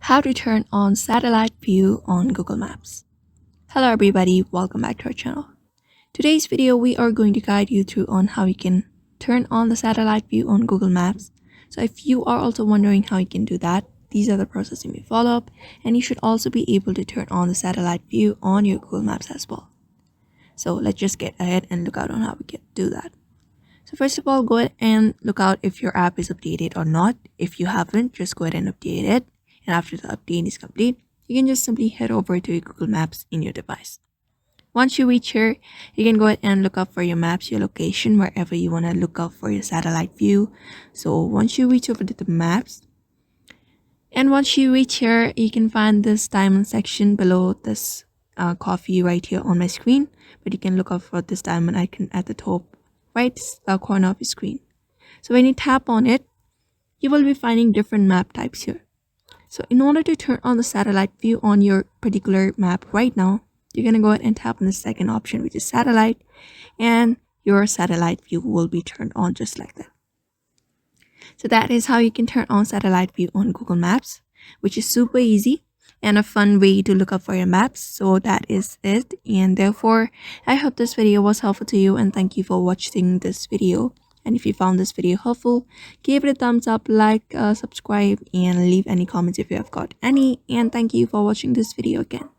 How to turn on satellite view on Google Maps. Hello everybody, welcome back to our channel. Today's video we are going to guide you through on how you can turn on the satellite view on Google Maps. So if you are also wondering how you can do that, these are the processes you may follow up, and you should also be able to turn on the satellite view on your Google Maps as well. So let's just get ahead and look out on how we can do that. So first of all, go ahead and look out if your app is updated or not. If you haven't, just go ahead and update it. And after the update is complete, you can just simply head over to your Google Maps in your device. Once you reach here, you can go ahead and look up for your maps, your location, wherever you want to look up for your satellite view. So once you reach over to the maps, and once you reach here, you can find this diamond section below this coffee right here on my screen. But you can look up for this diamond icon at the top right corner of your screen. So when you tap on it, you will be finding different map types here. So in order to turn on the satellite view on your particular map right now, you're going to go ahead and tap on the second option, which is satellite, and your satellite view will be turned on just like that. So that is how you can turn on satellite view on Google Maps, which is super easy and a fun way to look up for your maps. So that is it. And therefore, I hope this video was helpful to you, and thank you for watching this video. And if you found this video helpful, give it a thumbs up, like, subscribe, and leave any comments if you have got any. And thank you for watching this video again.